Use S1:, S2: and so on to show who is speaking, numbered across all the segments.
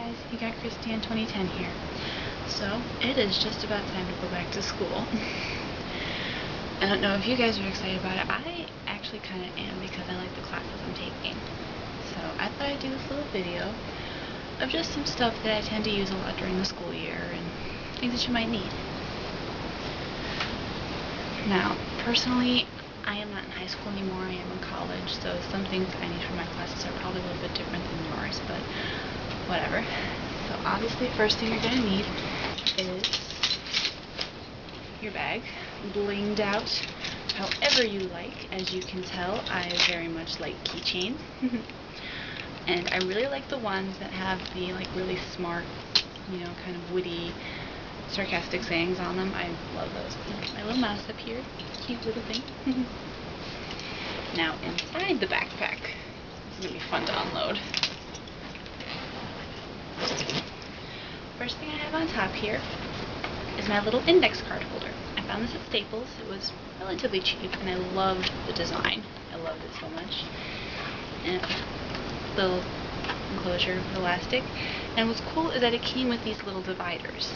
S1: guys, you got Christian 2010 here. So, it is just about time to go back to school. I don't know if you guys are excited about it. I actually kind of am because I like the classes I'm taking. So, I thought I'd do this little video of just some stuff that I tend to use a lot during the school year and things that you might need. Now, personally, I am not in high school anymore, I am in college, so some things I need for my classes are probably a little bit different than yours, but whatever. So obviously, first thing you're going to need is your bag, blinged out however you like. As you can tell, I very much like keychains. And I really like the ones that have the like really smart, you know, kind of witty, sarcastic sayings on them. I love those. My little mouse up here, cute little thing. Now inside the backpack, it's going to be fun to unload. First thing I have on top here is my little index card holder. I found this at Staples. It was relatively cheap and I loved the design. I loved it so much. And little enclosure elastic. And what's cool is that it came with these little dividers.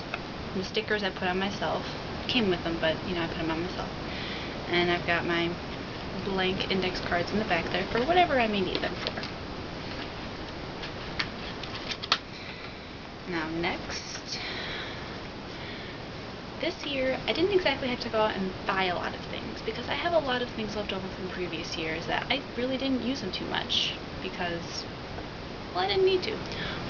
S1: The stickers I put on myself came with them, but you know, I put them on myself. And I've got my blank index cards in the back there for whatever I may need them for. Now next, this year I didn't exactly have to go out and buy a lot of things because I have a lot of things left over from previous years that I really didn't use them too much because, well, I didn't need to.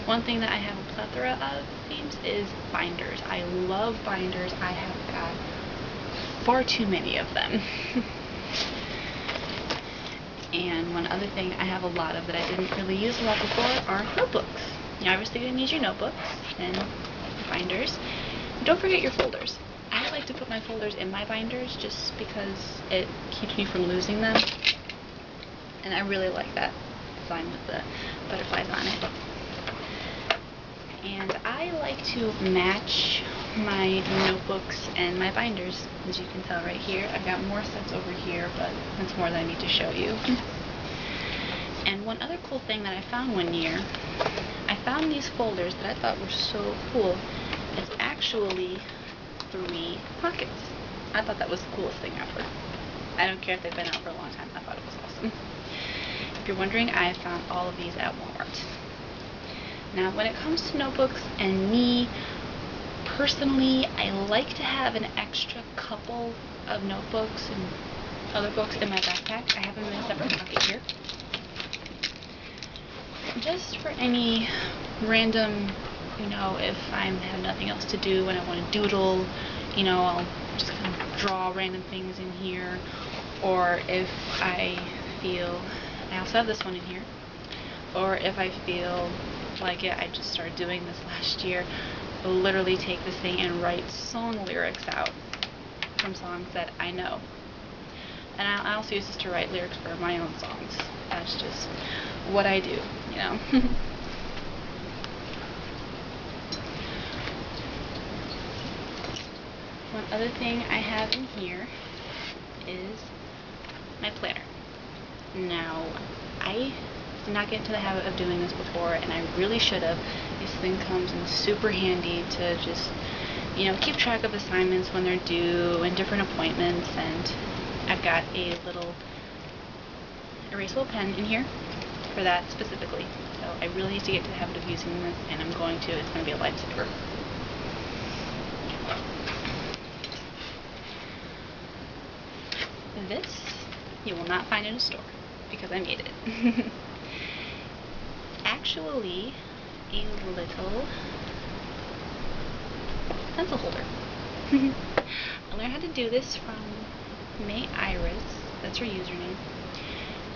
S1: One thing that I have a plethora of themes is binders. I love binders. I have got far too many of them. And one other thing I have a lot of that I didn't really use a lot before are notebooks. You obviously going to need your notebooks and binders. And don't forget your folders. I like to put my folders in my binders just because it keeps me from losing them. And I really like that design with the butterflies on it. And I like to match my notebooks and my binders, as you can tell right here. I've got more sets over here, but that's more than I need to show you. And one other cool thing that I found one year, I found these folders that I thought were so cool. It's actually 3 pockets. I thought that was the coolest thing ever. I don't care if they've been out for a long time. I thought it was awesome. If you're wondering, I found all of these at Walmart. Now, when it comes to notebooks and me, personally, I like to have an extra couple of notebooks and other books in my backpack. I have them in a separate pocket here. Just for any random, you know, if I have nothing else to do and I want to doodle, you know, I'll just kind of draw random things in here. Or if I feel, I also have this one in here. Or if I feel like it, I just started doing this last year. I'll literally take this thing and write song lyrics out from songs that I know. And I also use this to write lyrics for my own songs. That's just what I do, you know. One other thing I have in here is my planner. Now, I did not get into the habit of doing this before, and I really should have. This thing comes in super handy to just, you know, keep track of assignments when they're due and different appointments. And I've got a little erasable pen in here for that specifically. So I really need to get to the habit of using this, and I'm going to. It's going to be a lifesaver. This you will not find in a store because I made it. Actually, a little pencil holder. I learned how to do this from May Iris. That's her username.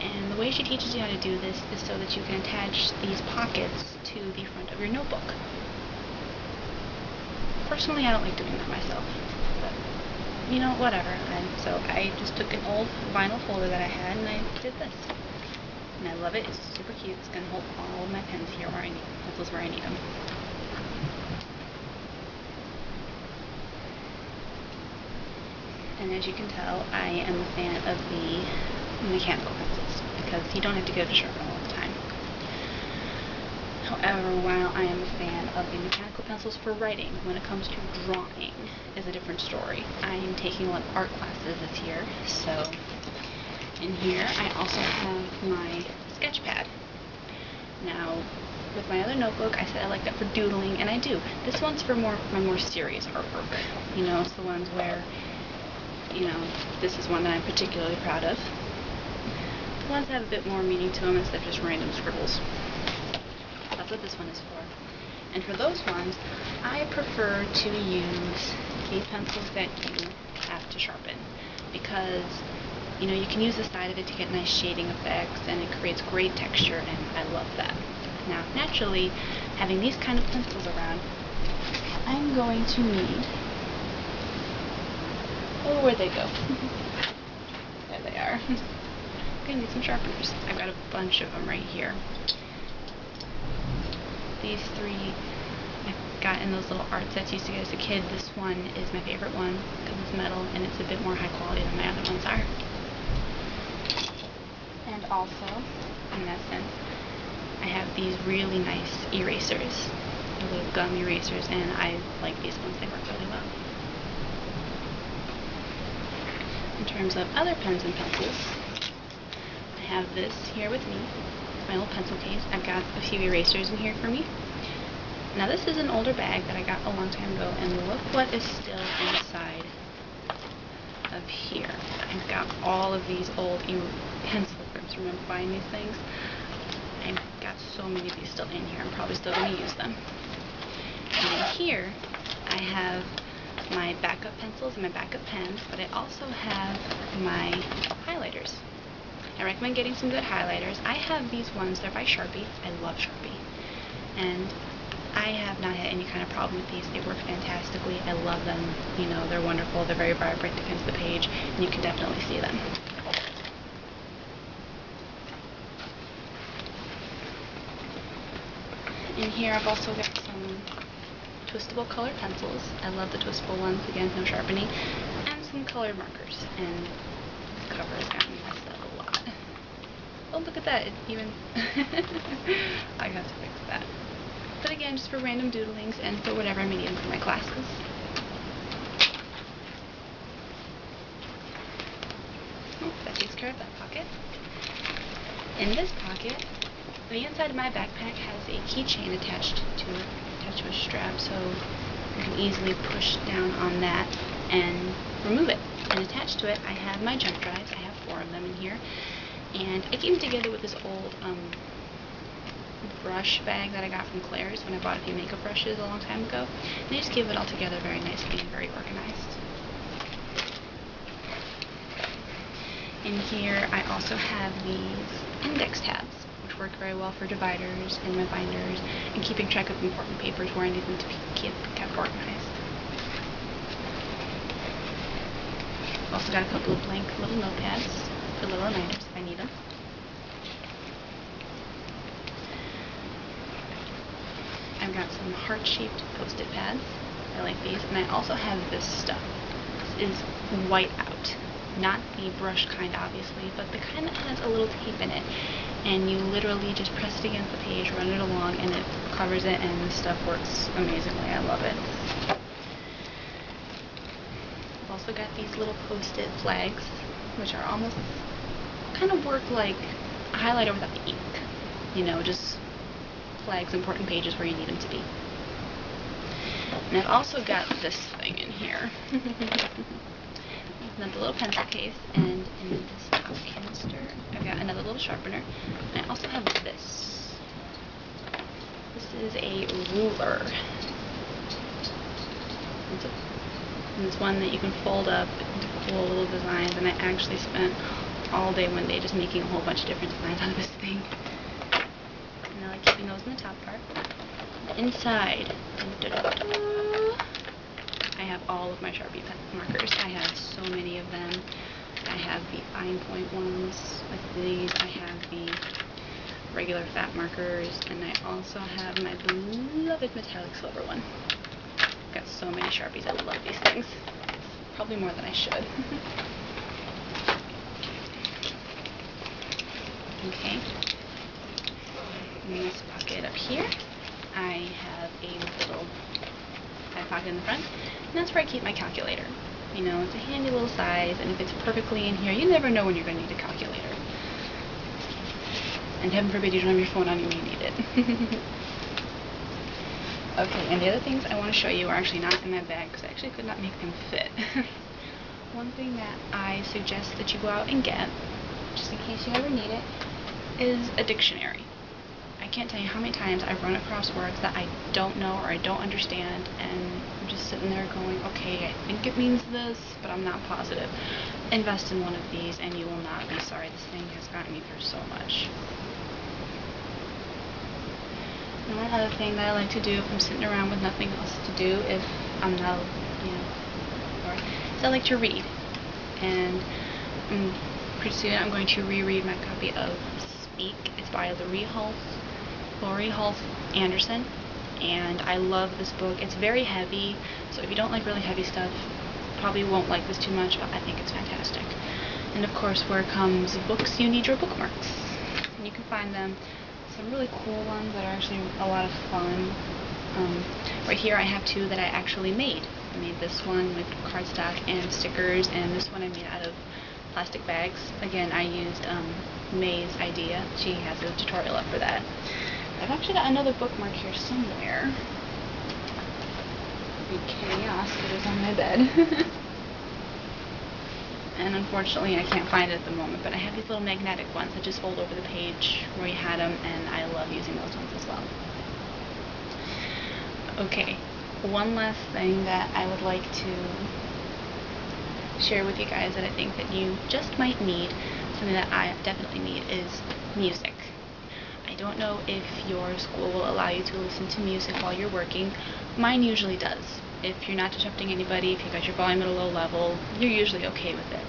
S1: And the way she teaches you how to do this is so that you can attach these pockets to the front of your notebook. Personally, I don't like doing that myself, but you know, whatever. So I just took an old vinyl folder that I had and I did this. And I love it. It's super cute. It's going to hold all of my pens here where I need them. Pencils where I need them. And as you can tell, I am a fan of the mechanical pencils because you don't have to go to sharpen all the time. However, while I am a fan of the mechanical pencils for writing, when it comes to drawing is a different story. I am taking a lot of art classes this year, so in here I also have my sketch pad. Now, with my other notebook, I said I like that for doodling, and I do. This one's for my more serious artwork. You know, it's the ones where, you know, this is one that I'm particularly proud of. The ones that have a bit more meaning to them instead of just random scribbles. That's what this one is for. And for those ones, I prefer to use the pencils that you have to sharpen, because you know, you can use the side of it to get nice shading effects, and it creates great texture, and I love that. Now, naturally, having these kind of pencils around, I'm going to need... Oh, where'd they go? There they are. I'm going to need some sharpeners. I've got a bunch of them right here. These three I got in those little art sets you used to get as a kid. This one is my favorite one because it's metal and it's a bit more high quality than my other ones are. And also, in that sense, I have these really nice erasers, little gum erasers, and I like these ones. They work really well. In terms of other pens and pencils, I have this here with me. It's my little pencil case. I've got a few erasers in here for me. Now this is an older bag that I got a long time ago, and look what is still inside of here. I've got all of these old pencil grips. Remember buying these things? I've got so many of these still in here. I'm probably still going to use them. And in here, I have my backup pencils and my backup pens, but I also have my highlighters. I recommend getting some good highlighters. I have these ones. They're by Sharpie. I love Sharpie. And I have not had any kind of problem with these. They work fantastically. I love them. You know, they're wonderful. They're very vibrant against the page, and you can definitely see them. In here I've also got some twistable colored pencils. I love the twistable ones, again, no sharpening, and some colored markers. And this cover has gotten messed up a lot. Oh, look at that. It even... I got to fix that. But again, just for random doodlings and for whatever I'm needing for my classes. Oh, that takes care of that pocket. In this pocket, the inside of my backpack has a keychain attached to a strap, so you can easily push down on that and remove it. And attached to it, I have my jump drives. I have 4 of them in here. And I keep them together with this old brush bag that I got from Claire's when I bought a few makeup brushes a long time ago. And they just keep it all together very nicely and very organized. In here, I also have these index tabs, which work very well for dividers and my binders and keeping track of important papers where I need them to be kept organized. I've also got a couple of blank little notepads for little reminders if I need them. I've got some heart-shaped post-it pads. I like these. And I also have this stuff. This is white out. Not the brush kind, obviously, but the kind that has a little tape in it. And you literally just press it against the page, run it along, and it covers it, and the stuff works amazingly. I love it. I've also got these little post-it flags, which are almost kind of work like a highlighter without the ink. You know, just flags important pages where you need them to be. And I've also got this thing in here. Another little pencil case, and in this top canister I've got another little sharpener, and I also have this. This is a ruler. It's one that you can fold up into cool little designs, and I actually spent all day one day just making a whole bunch of different designs out of this thing. And I like keeping those in the top part. Inside, I have all of my Sharpie markers. I have so many of them. I have the fine point ones like these. I have the regular fat markers, and I also have my beloved metallic silver one. I've got so many Sharpies. I love these things. Probably more than I should. Okay. In this pocket up here, I have a little side pocket in the front, and that's where I keep my calculator. You know, it's a handy little size, and if it's perfectly in here, you never know when you're going to need a calculator. And heaven forbid you don't have your phone on you when you need it. Okay, and the other things I want to show you are actually not in my bag because I actually could not make them fit. One thing that I suggest that you go out and get, just in case you ever need it, is a dictionary. I can't tell you how many times I've run across words that I don't know or I don't understand, and I'm just sitting there going, okay, I think it means this, but I'm not positive. Invest in one of these and you will not be sorry. This thing has gotten me through so much. And one other thing that I like to do if I'm sitting around with nothing else to do, if I'm not, bored, is I like to read. And pretty soon I'm going to reread my copy of Speak. It's by Laurie Halse Anderson, and I love this book. It's very heavy, so if you don't like really heavy stuff, probably won't like this too much, but I think it's fantastic. And of course, where comes books, you need your bookmarks. And you can find them, some really cool ones that are actually a lot of fun. Right here I have two that I actually made. I made this one with cardstock and stickers, and this one I made out of plastic bags. Again, I used May's idea. She has a tutorial up for that. I've actually got another bookmark here somewhere. It'd be chaos, it is on my bed. And unfortunately I can't find it at the moment, but I have these little magnetic ones that just fold over the page where you had them, and I love using those ones as well. Okay, one last thing that I would like to share with you guys that I think that you just might need, something that I definitely need, is music. I don't know if your school will allow you to listen to music while you're working. Mine usually does. If you're not disrupting anybody, if you got your volume at a low level, you're usually okay with it.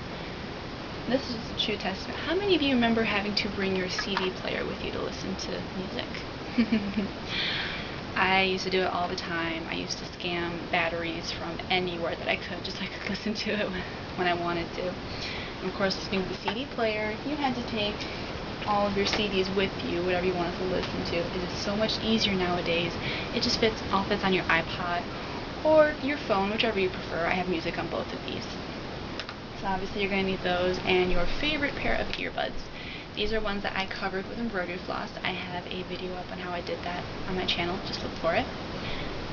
S1: This is a true testament. How many of you remember having to bring your CD player with you to listen to music? I used to do it all the time. I used to scam batteries from anywhere that I could, just so I could listen to it when I wanted to. And of course, listening with the CD player, you had to take all of your CDs with you, whatever you wanted to listen to. It is so much easier nowadays. It just all fits on your iPod or your phone, whichever you prefer. I have music on both of these. So obviously you're going to need those, and your favorite pair of earbuds. These are ones that I covered with embroidery floss. I have a video up on how I did that on my channel. Just look for it.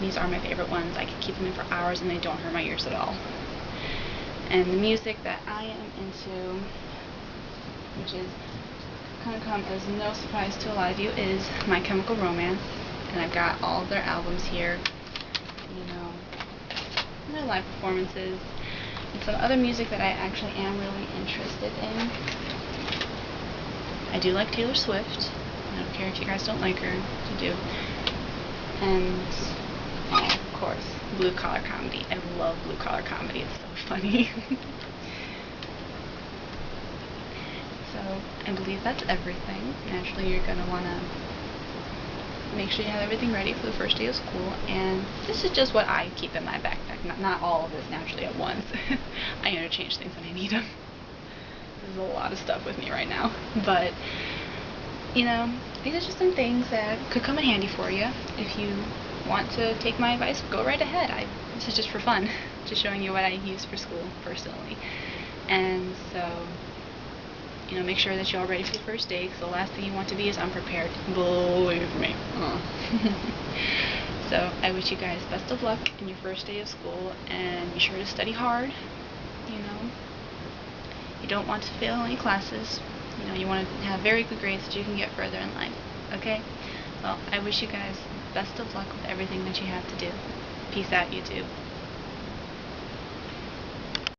S1: These are my favorite ones. I can keep them in for hours and they don't hurt my ears at all. And the music that I am into, which is going to come as no surprise to a lot of you, is My Chemical Romance. And I've got all of their albums here, and their live performances, and some other music that I actually am really interested in. I do like Taylor Swift. I don't care if you guys don't like her, you do. And, of course, blue collar comedy. I love blue collar comedy. It's so funny. So, I believe that's everything. Naturally, you're going to want to make sure you have everything ready for the first day of school. And this is just what I keep in my backpack. Not all of this naturally at once. I interchange things when I need them. There's a lot of stuff with me right now, but these are just some things that could come in handy for you. If you want to take my advice, go right ahead. This is just for fun, just showing you what I use for school personally. And so, make sure that you're all ready for the first day, because the last thing you want to be is unprepared. Believe me. So I wish you guys best of luck in your first day of school, and be sure to study hard. You don't want to fail any classes. You want to have very good grades so you can get further in life. Okay? Well, I wish you guys best of luck with everything that you have to do. Peace out, YouTube.